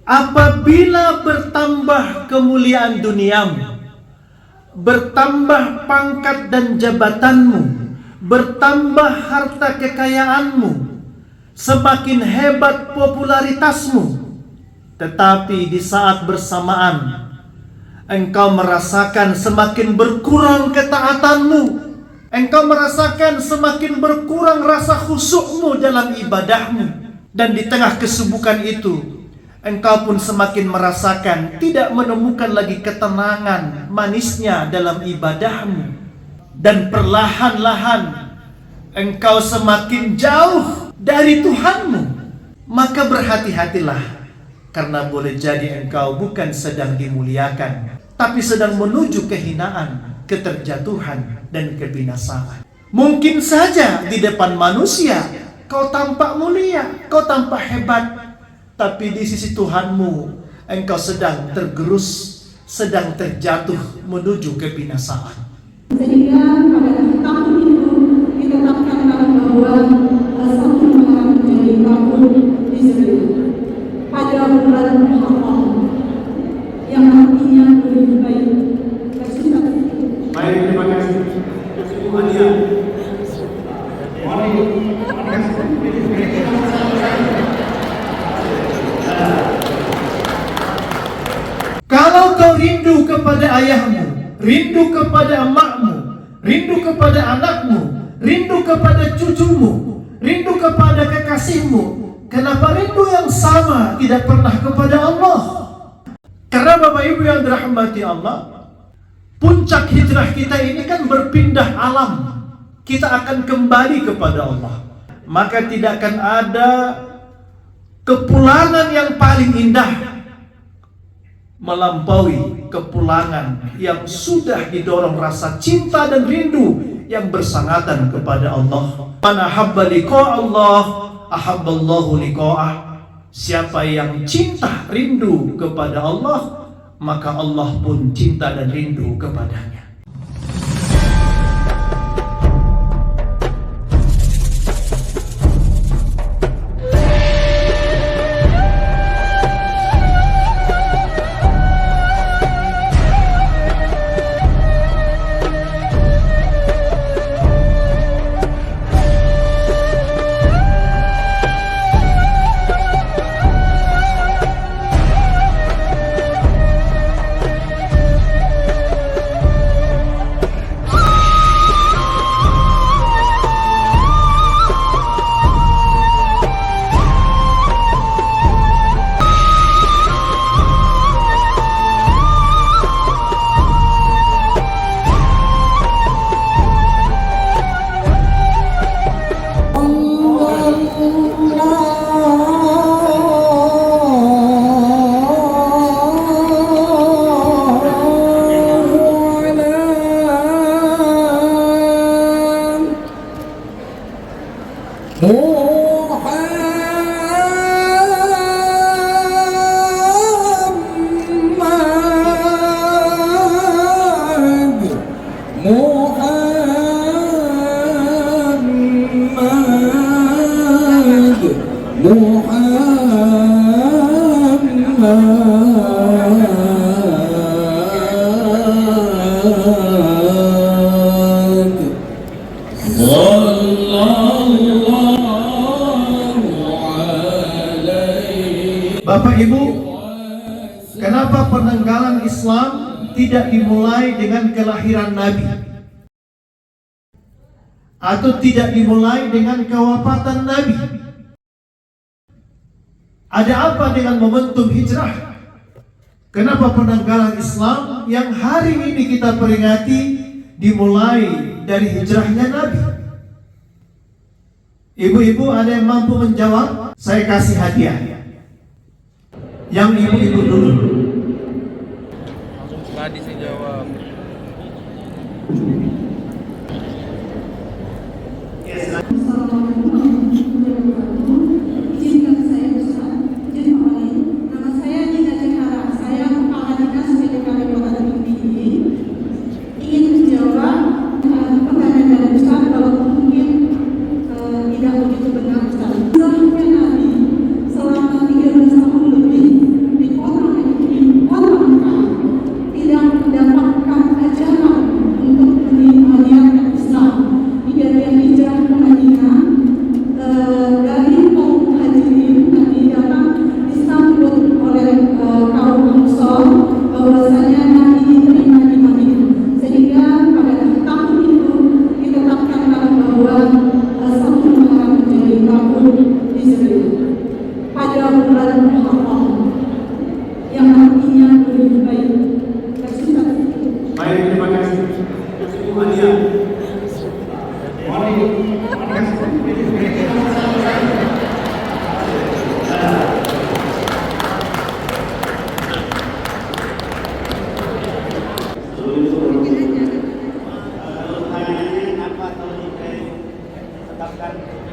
Apabila bertambah kemuliaan duniamu, bertambah pangkat dan jabatanmu, bertambah harta kekayaanmu, semakin hebat popularitasmu, tetapi di saat bersamaan engkau merasakan semakin berkurang ketaatanmu, engkau merasakan semakin berkurang rasa khusyukmu dalam ibadahmu, dan di tengah kesibukan itu engkau pun semakin merasakan tidak menemukan lagi ketenangan manisnya dalam ibadahmu, dan perlahan-lahan engkau semakin jauh dari Tuhanmu. Maka berhati-hatilah, karena boleh jadi engkau bukan sedang dimuliakan, tapi sedang menuju kehinaan, keterjatuhan, dan kebinasaan. Mungkin saja di depan manusia kau tampak mulia, kau tampak hebat, tapi di sisi Tuhanmu engkau sedang tergerus, sedang terjatuh menuju kebinasaan. Sehingga pada tahun itu ditetapkan bahwa satu orang menjadi tahun Hijriah pada bulan Muharram, yang artinya lebih baik. Baik, terima kasih. Ibu Adia. Kalau kau rindu kepada ayahmu, rindu kepada emakmu, rindu kepada anakmu, rindu kepada cucumu, rindu kepada kekasihmu, kenapa rindu yang sama tidak pernah kepada Allah? Karena Bapak Ibu yang dirahmati Allah, puncak hijrah kita ini kan berpindah alam. Kita akan kembali kepada Allah. Maka tidak akan ada kepulangan yang paling indah melampaui kepulangan yang sudah didorong rasa cinta dan rindu yang bersangatan kepada Allah. Man ahabba liqa Allah, ahabballahu liqa'ah. Siapa yang cinta rindu kepada Allah, maka Allah pun cinta dan rindu kepadanya. Bapak Ibu, kenapa penanggalan Islam tidak dimulai dengan kelahiran Nabi? Atau tidak dimulai dengan kewafatan Nabi? Ada apa dengan momentum hijrah? Kenapa penanggalan Islam yang hari ini kita peringati dimulai dari hijrahnya Nabi? Ibu-ibu ada yang mampu menjawab? Saya kasih hadiah. Yang ibu-ibu dulu. Tadi saya jawab. Izinkan saya Ustaz, izin awali. Nama saya Nina Cekara. Saya Kepala Dinas PDKP Kota Tinggi. Ingin menjawab pertanyaan dari Ustaz, kalau mungkin tidak begitu benar Ustaz. Hijrahnya Nabi selama 13 tahun lebih bahwasanya Nabi diterima di Madinah, sehingga pada tahun itu ditetapkan bahwa satu Muharram menjadi tahun Hijriah pada bulan Muharram yang artinya lebih baik. Baik, terima kasih. Ibu Adia.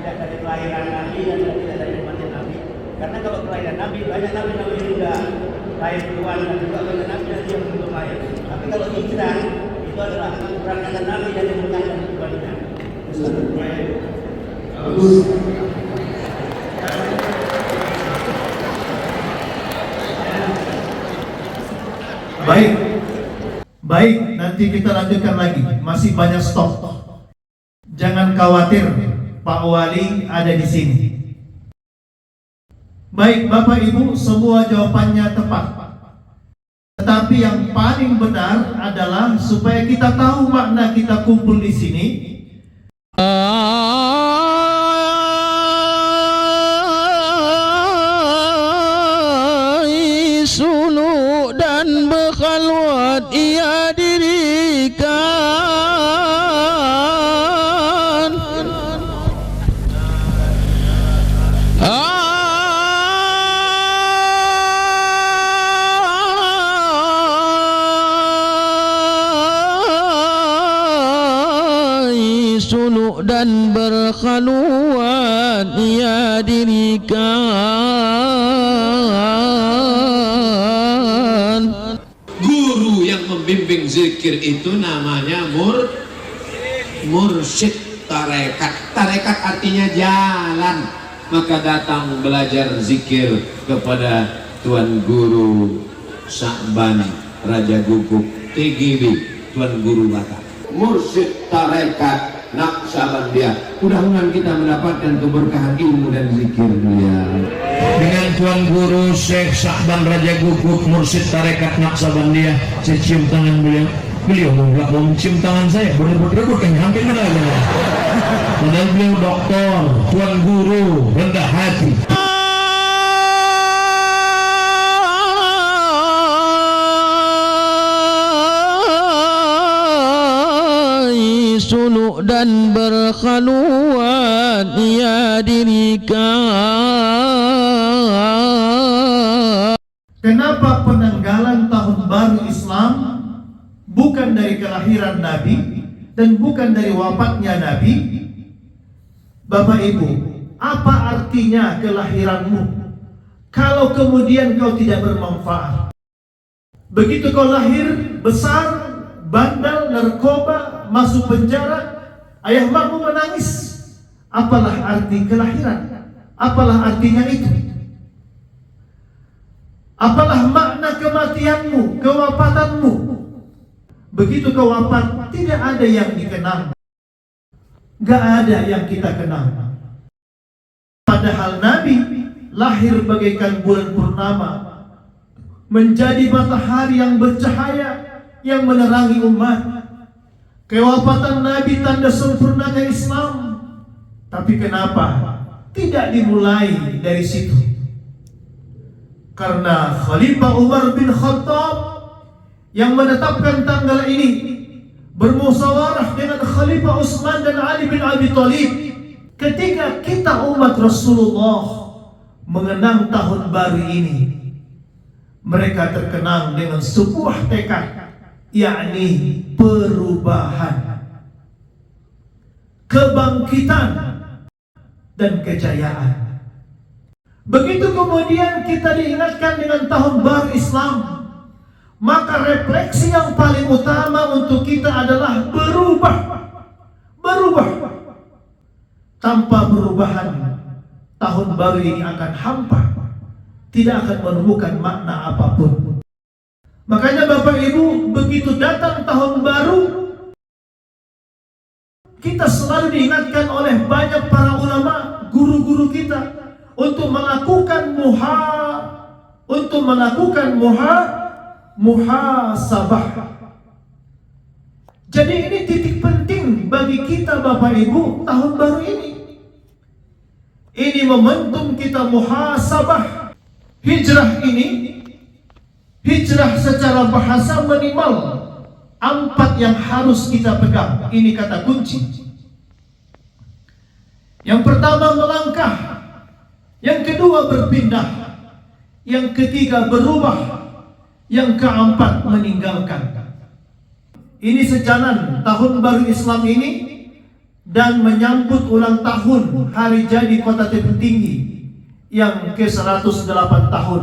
Tidak dari kelahiran Nabi dan tidak dari kematian Nabi. Karena kalau kelahiran Nabi, banyak Nabi juga lahir duluan dan juga banyak Nabi dan dia belum lahir. Tapi kalau hijrah itu adalah keberangkatan Nabi dan keberangkatan keduanya. Bagus. Baik, nanti kita lanjutkan lagi. Masih banyak stok. Jangan khawatir, Pak Wali ada di sini. Baik, Bapak Ibu, semua jawabannya tepat. Tetapi yang paling benar adalah supaya kita tahu makna kita kumpul di sini. Suluk dan berkhalwat ia dirikan. Suluk dan berkhalwat ia dirikan. Guru yang membimbing zikir itu namanya mursyid tarekat. Tarekat artinya jalan. Maka datang belajar zikir kepada Tuan Guru Sa'ban Raja Guguk TGB, Tuan Guru Batak. Mursyid tarekat Naqsabandiyah. Mudah-mudahan kita mendapatkan keberkahan ilmu dan zikir beliau. Dengan Tuan Guru Syekh Sa'ban Raja Guguk, Mursyid Tarekat Naqsabandiyah, saya cium tangan beliau. Beliau mau mencium tangan saya, berebut-rebut kan, hampir mana. Padahal beliau doktor, Tuan Guru, rendah hati. Suluk dan berkhalwat ia dirikan. Kenapa penanggalan tahun baru Islam bukan dari kelahiran Nabi dan bukan dari wafatnya Nabi? Bapak Ibu, apa artinya kelahiranmu kalau kemudian kau tidak bermanfaat? Begitu kau lahir, besar, bandel, narkoba, masuk penjara, ayah makmu menangis. Apalah arti kelahiran? Apalah artinya itu? Apalah makna kematianmu, kewafatanmu? Begitu kau wafat, tidak ada yang dikenang. Gak ada yang kita kenal. Padahal Nabi lahir bagaikan bulan purnama, menjadi matahari yang bercahaya, yang menerangi umat. Kewafatan Nabi tanda sempurnanya Islam. Tapi kenapa tidak dimulai dari situ? Karena Khalifah Umar bin Khattab yang menetapkan tanggal ini bermusyawarah dengan Khalifah Utsman dan Ali bin Abi Thalib. Ketika kita umat Rasulullah mengenang tahun baru ini, mereka terkenang dengan sebuah tekad, yakni perubahan, kebangkitan, dan kejayaan. Begitu kemudian kita diingatkan dengan tahun baru Islam, maka refleksi yang paling utama untuk kita adalah berubah. Tanpa perubahan, tahun baru ini akan hampa, tidak akan menemukan makna apapun. Makanya Bapak Ibu, begitu datang tahun baru, kita selalu diingatkan oleh banyak para ulama, guru-guru kita, untuk melakukan muhasabah. Jadi ini titik penting bagi kita Bapak Ibu tahun baru ini. Ini momentum kita muhasabah. Hijrah ini, hijrah secara bahasa minimal 4 yang harus kita pegang. Ini kata kunci. Yang pertama melangkah, yang kedua berpindah, yang ketiga berubah, yang keempat meninggalkan. Ini sejalan tahun baru Islam ini dan menyambut ulang tahun hari jadi Kota Tebing Tinggi yang ke-108 tahun.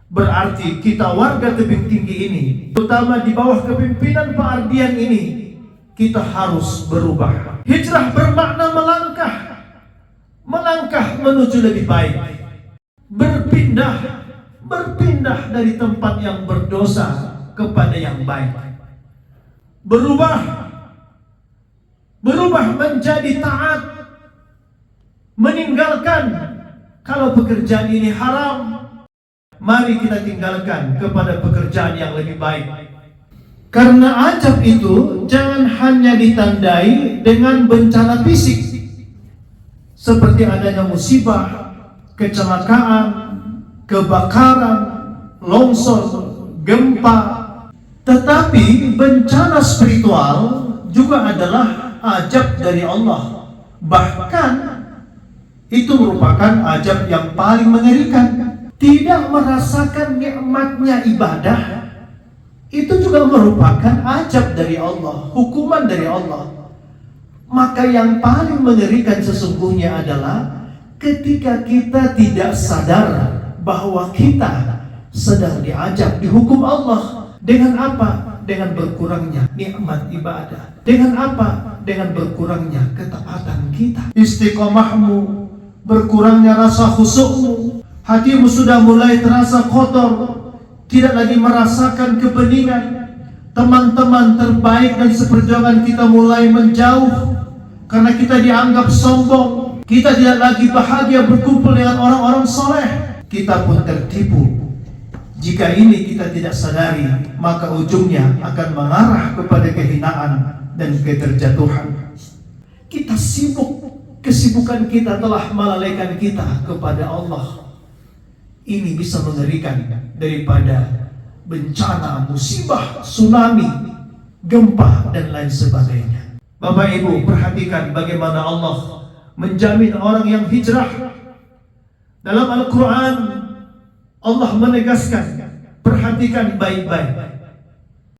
Berarti kita warga Tebing Tinggi ini, terutama di bawah kepimpinan Pak Ardian ini, kita harus berubah. Hijrah bermakna melangkah, melangkah menuju lebih baik. Berpindah dari tempat yang berdosa kepada yang baik. Berubah menjadi taat, meninggalkan kalau pekerjaan ini haram, mari kita tinggalkan kepada pekerjaan yang lebih baik. Karena ajab itu jangan hanya ditandai dengan bencana fisik seperti adanya musibah, kecelakaan, kebakaran, longsor, gempa. Tetapi bencana spiritual juga adalah ajab dari Allah. Bahkan itu merupakan ajab yang paling mengerikan. Tidak merasakan nikmatnya ibadah, itu juga merupakan ajab dari Allah, hukuman dari Allah. Maka yang paling mengerikan sesungguhnya adalah ketika kita tidak sadar bahwa kita sedang diajab, dihukum Allah. Dengan apa? Dengan berkurangnya nikmat ibadah. Dengan apa? Dengan berkurangnya ketaatan kita. Istiqomahmu, berkurangnya rasa khusyukmu, hatimu sudah mulai terasa kotor, tidak lagi merasakan kebeningan. Teman-teman terbaik dan seperjuangan kita mulai menjauh karena kita dianggap sombong. Kita tidak lagi bahagia berkumpul dengan orang-orang soleh. Kita pun tertipu. Jika ini kita tidak sadari, maka ujungnya akan mengarah kepada kehinaan dan keterjatuhan. Kita sibuk, kesibukan kita telah melalaikan kita kepada Allah. Ini bisa mengerikan daripada bencana, musibah, tsunami, gempa, dan lain sebagainya. Bapak Ibu, perhatikan bagaimana Allah menjamin orang yang hijrah. Dalam Al-Quran, Allah menegaskan, perhatikan baik-baik.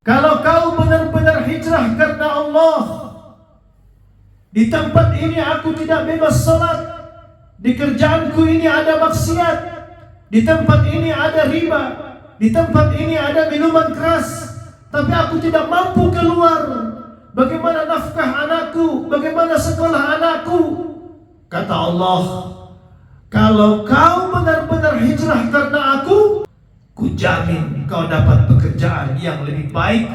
Kalau kau benar-benar hijrah karena Allah, di tempat ini aku tidak bebas salat, di kerjaanku ini ada maksiat, di tempat ini ada riba, di tempat ini ada minuman keras, tapi aku tidak mampu keluar. Bagaimana nafkah anakku? Bagaimana sekolah anakku? Kata Allah, kalau kau benar-benar hijrah karena aku, kujamin kau dapat pekerjaan yang lebih baik.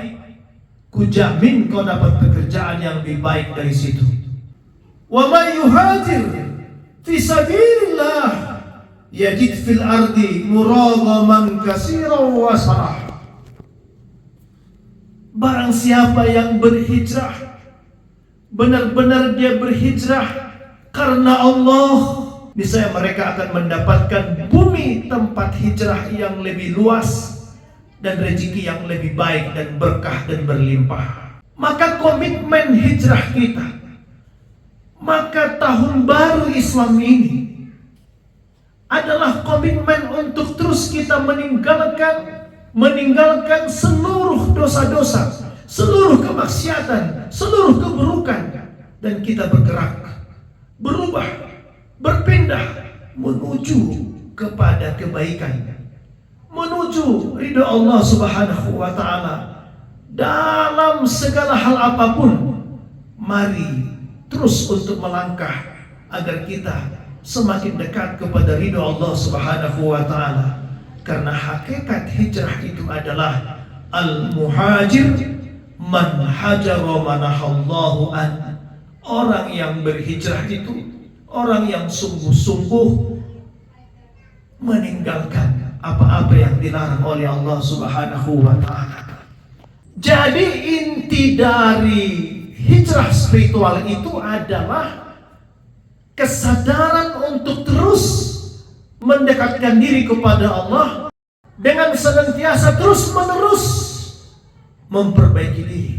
Kujamin kau dapat pekerjaan yang lebih baik dari situ. Wa may yuhajir fi sabilillah yajid fil ardi muragaman katsiran wa sarah. Barang siapa yang berhijrah, benar-benar dia berhijrah karena Allah, niscaya mereka akan mendapatkan bumi tempat hijrah yang lebih luas dan rezeki yang lebih baik dan berkah dan berlimpah. Maka komitmen hijrah kita, maka tahun baru Islam ini adalah komitmen untuk terus kita meninggalkan seluruh dosa-dosa, seluruh kemaksiatan, seluruh keburukan, dan kita bergerak, berubah, berpindah menuju kepada kebaikan, menuju ridho Allah Subhanahu wa ta'ala. Dalam segala hal apapun, mari terus untuk melangkah agar kita semakin dekat kepada ridho Allah Subhanahu wa ta'ala. Karena hakikat hijrah itu adalah al-muhajir man hajara manahallahu an. Orang yang berhijrah itu orang yang sungguh-sungguh meninggalkan apa-apa yang dilarang oleh Allah Subhanahu wa taala. Jadi inti dari hijrah spiritual itu adalah kesadaran untuk terus mendekatkan diri kepada Allah dengan senantiasa terus-menerus memperbaiki diri,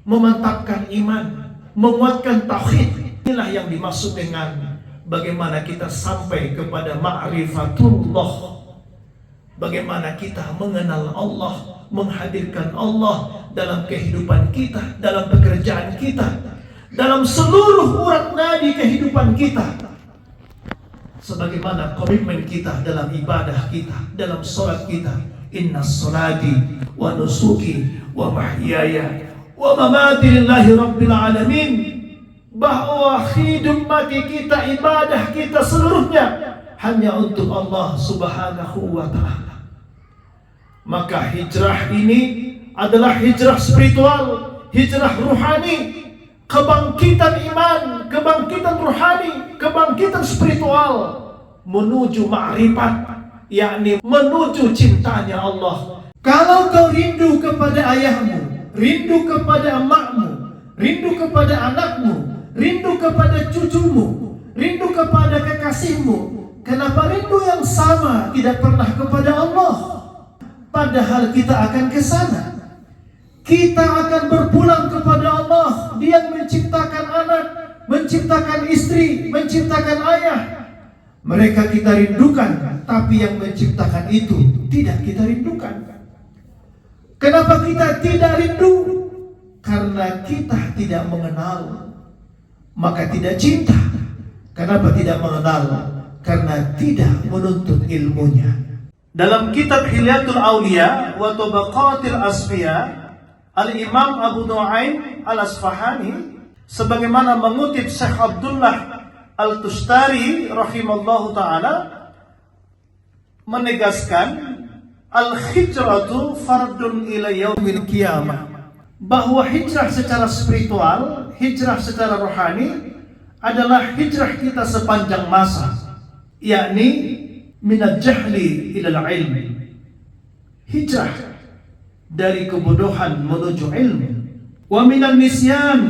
memantapkan iman, menguatkan tauhid. Inilah yang dimaksud dengan bagaimana kita sampai kepada ma'rifatullah. Bagaimana kita mengenal Allah, menghadirkan Allah dalam kehidupan kita, dalam pekerjaan kita, dalam seluruh urat nadi kehidupan kita. Sebagaimana komitmen kita dalam ibadah kita, dalam sholat kita. Inna sholati wa nusuki wa mahyaya wa mamati lillahi rabbil alamin. Bahwa hidup mati kita, ibadah kita seluruhnya hanya untuk Allah Subhanahu wa ta'ala. Maka hijrah ini adalah hijrah spiritual, hijrah ruhani, kebangkitan iman, kebangkitan ruhani, kebangkitan spiritual menuju ma'rifat, yakni menuju cintanya Allah. Kalau kau rindu kepada ayahmu, rindu kepada emakmu, rindu kepada anakmu, rindu kepada cucumu, rindu kepada kekasihmu, kenapa rindu yang sama tidak pernah kepada Allah? Padahal kita akan ke sana. Kita akan berpulang kepada Allah. Dia yang menciptakan anak, menciptakan istri, menciptakan ayah. Mereka kita rindukan, tapi yang menciptakan itu tidak kita rindukan. Kenapa kita tidak rindu? Karena kita tidak mengenal, maka tidak cinta. Kenapa tidak mengenal? Karena tidak menuntut ilmunya. Dalam kitab Hilyatul Auliya wa Tabaqatil Asfiya, Al-Imam Abu Nu'aim Al-Asfahani sebagaimana mengutip Syekh Abdullah Al-Tustari rahimallahu ta'ala menegaskan al-hijratu fardun ila yaumil qiyamah, bahwa hijrah secara spiritual, hijrah secara rohani adalah hijrah kita sepanjang masa, yakni minal jahli ilal ilmi, hijrah dari kebodohan menuju ilmu, wa minal nisyan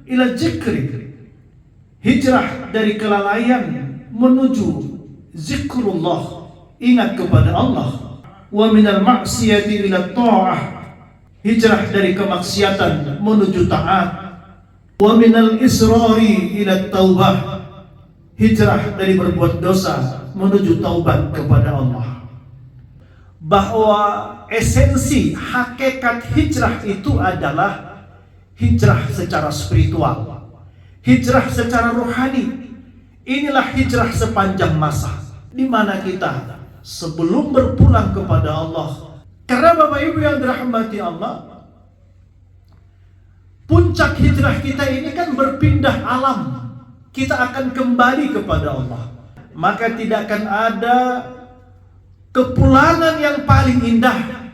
ilal zikri, hijrah dari kelalaian menuju zikrullah, ingat kepada Allah, wa minal maksiyati ilal ta'ah, hijrah dari kemaksiatan menuju taat, wa minal israri ilal taubah, hijrah dari berbuat dosa menuju taubat kepada Allah. Bahwa esensi hakikat hijrah itu adalah hijrah secara spiritual, hijrah secara rohani. Inilah hijrah sepanjang masa, di mana kita sebelum berpulang kepada Allah. Karena Bapak Ibu yang dirahmati Allah, puncak hijrah kita ini kan berpindah alam. Kita akan kembali kepada Allah. Maka tidak akan ada kepulangan yang paling indah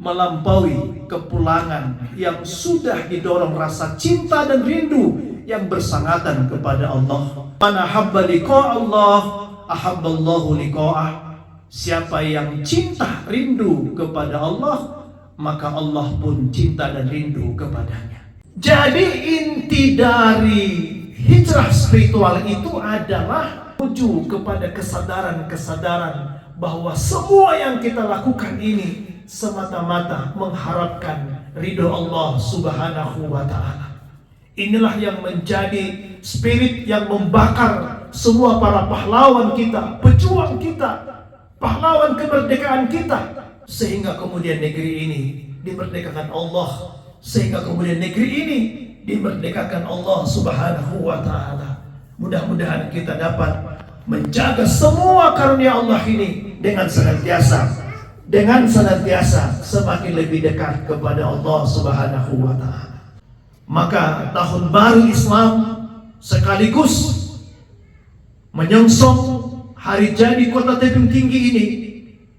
melampaui kepulangan yang sudah didorong rasa cinta dan rindu yang bersangatan kepada Allah. Man ahabba liqa Allah, ahabballahu liqa'ah. Siapa yang cinta, rindu kepada Allah, maka Allah pun cinta dan rindu kepadanya. Jadi inti dari hijrah spiritual itu adalah menuju kepada kesadaran-kesadaran bahwa semua yang kita lakukan ini semata-mata mengharapkan ridho Allah Subhanahu wa ta'ala. Inilah yang menjadi spirit yang membakar semua para pahlawan kita, pejuang kita, pahlawan kemerdekaan kita, sehingga kemudian negeri ini dimerdekakan Allah, sehingga kemudian negeri ini dimerdekakan Allah Subhanahu wa ta'ala. Mudah-mudahan kita dapat menjaga semua karunia Allah ini dengan senantiasa semakin lebih dekat kepada Allah Subhanahu wa ta'ala. Maka tahun baru Islam sekaligus menyongsong hari jadi Kota Tebing Tinggi ini.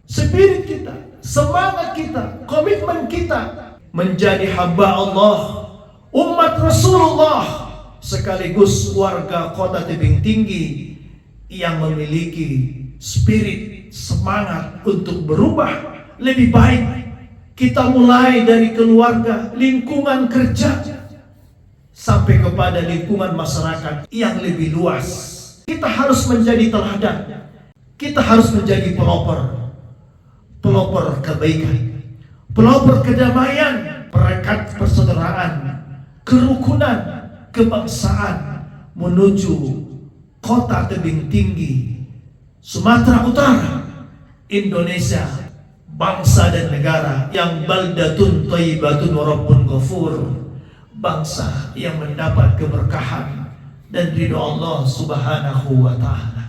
Spirit kita, semangat kita, komitmen kita menjadi hamba Allah, umat Rasulullah, sekaligus warga Kota Tebing Tinggi yang memiliki spirit semangat untuk berubah lebih baik. Kita mulai dari keluarga, lingkungan kerja, sampai kepada lingkungan masyarakat yang lebih luas. Kita harus menjadi teladan. Kita harus menjadi pelopor kebaikan, pelopor kedamaian, perekat persaudaraan, kerukunan, kebangsaan menuju kota tebing tinggi Sumatera Utara, Indonesia, bangsa dan negara yang baldatun thayyibatun wa rabbun ghafur, bangsa yang mendapat keberkahan dan ridho Allah Subhanahu wa ta'ala.